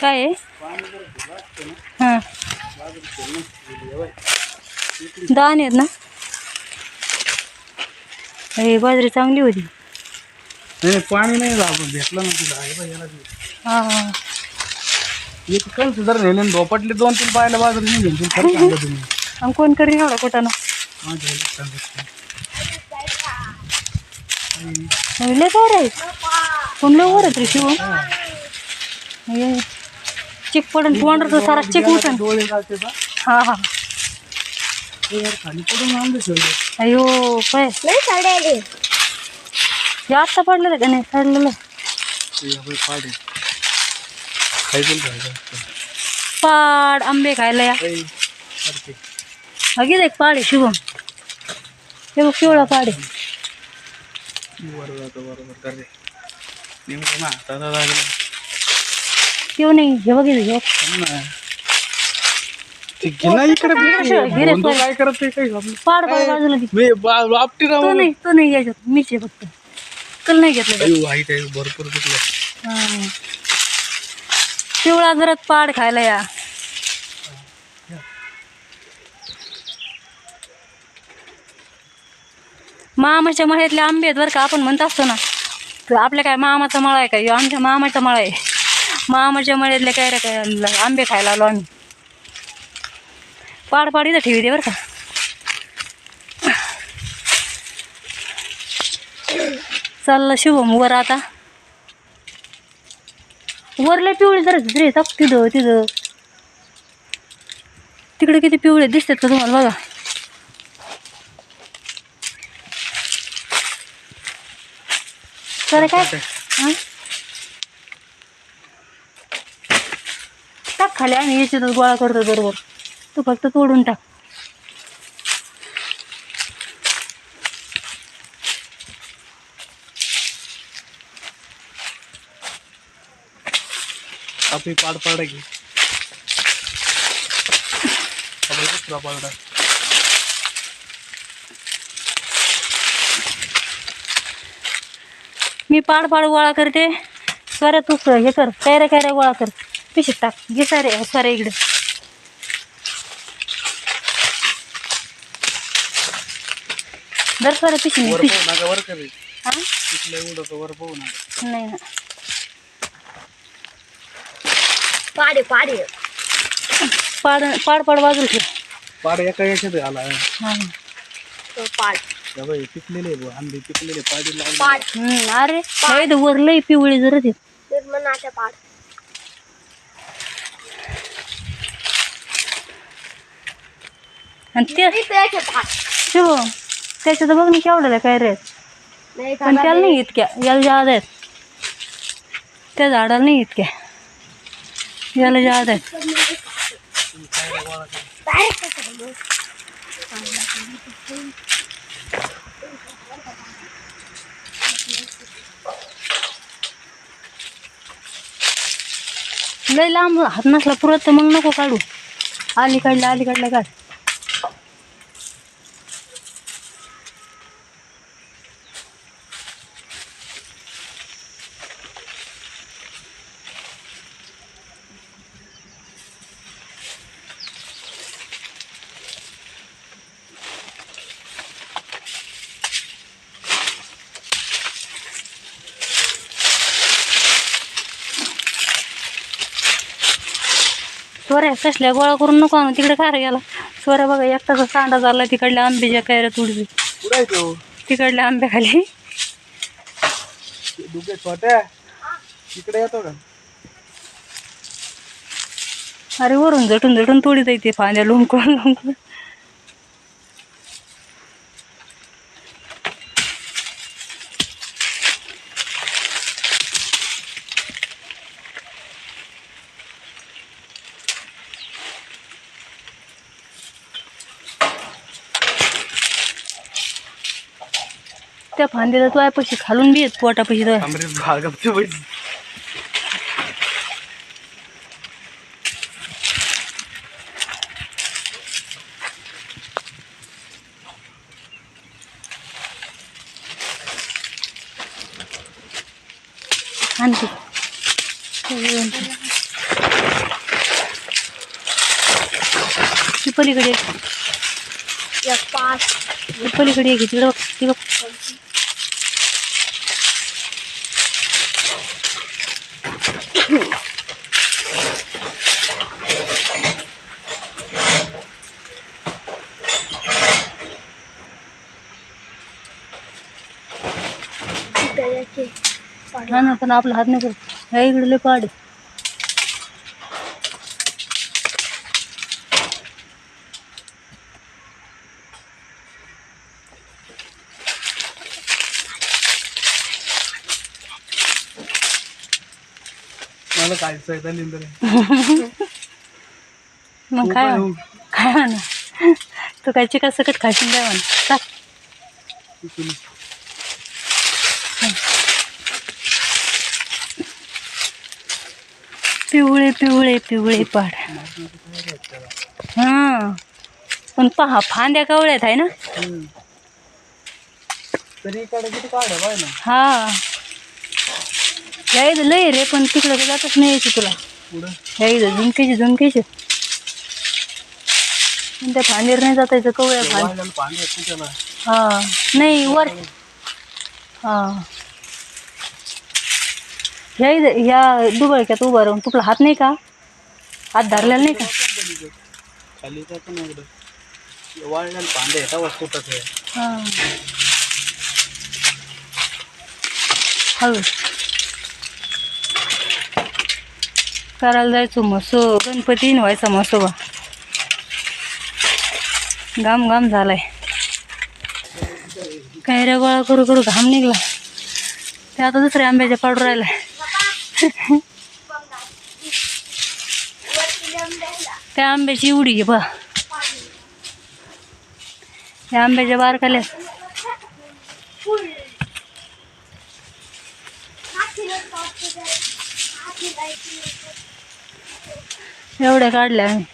काय आहे? हां दाणे आहेत ना. हे बाजरी चांगली होती. नाही पाणी नाही भेटलं ना तिला. हां हां एक कणस जर नेले धोपटले 2-3 पायाला बाजरी नाही घेऊन खरं सांगा तुम्ही. आणि कोण करीन एवढा कुठं ना लय काय रे कोण लवकर आहे शिवून चिक पडून तोंड तर सारा चिक उठून डोळे जाते हां हां खाली पडून आणलं अयो काय हे आत्ता पडलेलं का नाही सडलेलं पाड आंबे खायला या अगीच एक पाड आहे शुभम. हे बघ पिवळा पाड आहे. किंवा नाही हे बघितलं हे काय करत पाड पाड बाजूला तो नाही यायच्यात मीच आहे फक्त कल नाही घेतलं भरपूर हां पिवळा जरात पाड खायला या. मामाच्या मळ्यातले आंबे आहेत बरं का. आपण म्हणत असतो ना तर आपल्या काय मामाचा मळा आहे का ह्यो आमच्या मामाचा मळा आहे. मामाच्या मळ्यातले काय रे काय आंबे खायला आलो आम्ही. पाड पाड इथं ठेवी दे बरं का. चाललं शुभम वर आता. वरले पिवळे जरा रे तिथं तिथं तिकडे किती पिवळे दिसतात का तुम्हाला बघा. तर काय हां टाक खाली आम्ही याच्यातच गोळा करतो बरोबर. तू फक्त तोडून टाक. आपली पाड पाड की पाड मी पाड पाड गोळा करते. साऱ्या तू हे कर कैऱ्या कैऱ्या गोळा कर. पिशीत टाक घे सारे सारे इकडे. दर सारे पिशी वर हां नाही ना पाडे पाडे पाड पाड पाड बाजूला ठेव. पाड एका याच्यात आला हां पाड पिकलेले आंबे पिकलेले पाडी पाड अरे काय वर लई पिवळी जरा ते निर्मनाच्या पाड आणि ते पाड शिव त्याच्यात बघ नाही केवढं काय रे पण त्याला नाही इतक्या याला जादा आहेत. त्या झाडाला नाही इतक्या याला जादा आहेत. लय लांब हात नसला पुरत तर मग नको काढू. अलीकडला काढ. सोऱ्या कसल्या गोळा करून नको आणू तिकडे काय गेला. सोऱ्या बघा एकटाचा सांडा झाला तिकडल्या आंब्याच्या कैऱ्या तुडवी तिकडल्या आंब्या खाली. छोट्या इकडे येतो का. अरे वरून झटून तोडीत येते फांद्या लोंकून. त्या फांदीला तो आहे पैसे खालून बी येत पोटापाशी तो आणखी ती पलीकडे एक पाट ती पलीकडे घे तिकडं बघ ती बघ त्याचे हा ना पण आपला हात नाही करत ह्या इकडे लय पाड आहे. मला खायचं आहे दलिंदर मग काय काय म्हणा तू काय चिकन सकट खाशील काय म्हणा पिवळे पिवळे पिवळे पाड हा पण पहा फांद्या कवळ्यात आहे ना तरी इकडे किती काढ आहे ना हा या इथं लय रे पण तिकडं तर जातच नाही यायची तुला पुढं या इथं झुमकेचे पण त्या फांदीवर नाही जातायचं कवळ्या फांद वाळलेलं पाणी आहे त्याला हा नाही वर हा ह्या इथं ह्या दुबळक्यात उभं राहून तुला हात नाही का हात धरलेला नाही का खाली जातं ना इकडं वाळलेलं पाणी आहे तेव्हा सुटत आहे हा हळू करायला जायचो मसो गणपती व्हायचा मसोबा घाम घाम झालाय कैऱ्या गोळा करू करू घाम निघला ते आता दुसऱ्या आंब्याच्या पाडू राहिलाय त्या आंब्याची एवढी घे बा त्या आंब्याच्या बारकाल्या एवढ्या काढल्या आम्ही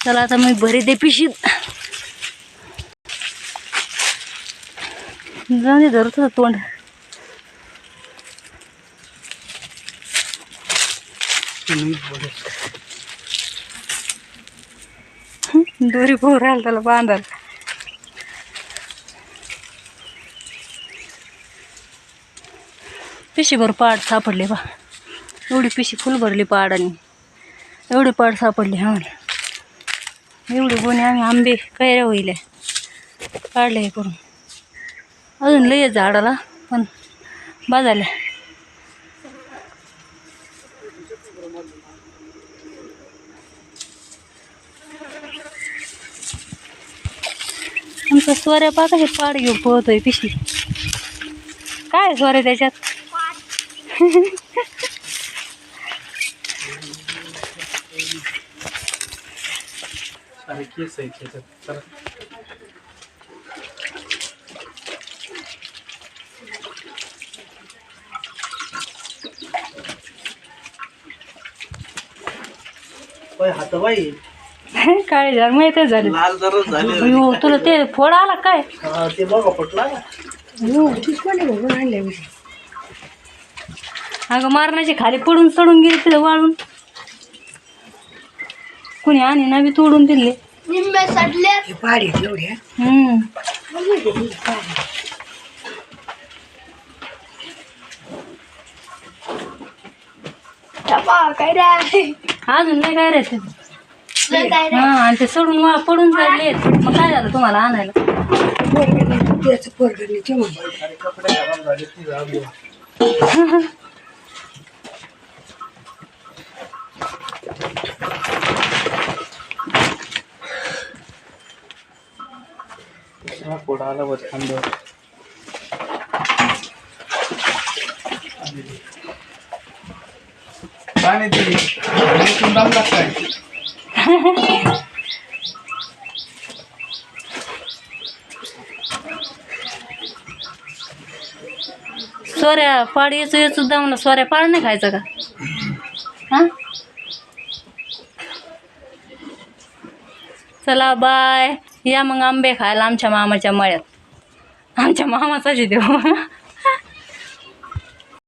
चला आता मी भरी दे पिशीत जाऊन दे धरत होतं तोंड दोरी पोर राहिला त्याला बांधायला पिशी भर पाड सापडले बा एवढी पिशी फुल भरली पाड आणि एवढी पाड सापडली हा एवढी कोणी आम्ही आंबे कैऱ्या होईले काढले हे करून अजून लय झाडाला पण बाजाल्या आमचा स्वऱ्या पाका हे पाड घेऊन पोहतोय पिशी काय स्वऱ्या त्याच्यात अरे केस आहे त्याच्यात चला हात बाई काळे झाड माहितच झाले लाल जरच झाले अयो तुला ते फोड आला काय ते बघा पटला अगं मारण्याचे खाली पडून चढून गेले तिथं वाळून कुणी आणि नवी तोडून दिले निम्मे सडले पाडी एवढ्या काय रे अजून नाही काय रे ते काय रे हा आणि ते सोडून पडून चालले मग काय झालं तुम्हाला आणायला त्याचं पोरगडले तेव्हा कपडे खराब झाले ती झाली कोडा आला बस थंड काय नाही ते दाम लागताय सोऱ्या पाड यायचं सुद्धा म्हणा सोऱ्या पाड नाही खायचं का हा चला बाय या मग आंबे खायला आमच्या मामाच्या मळ्यात. आमच्या मामाचाच देऊ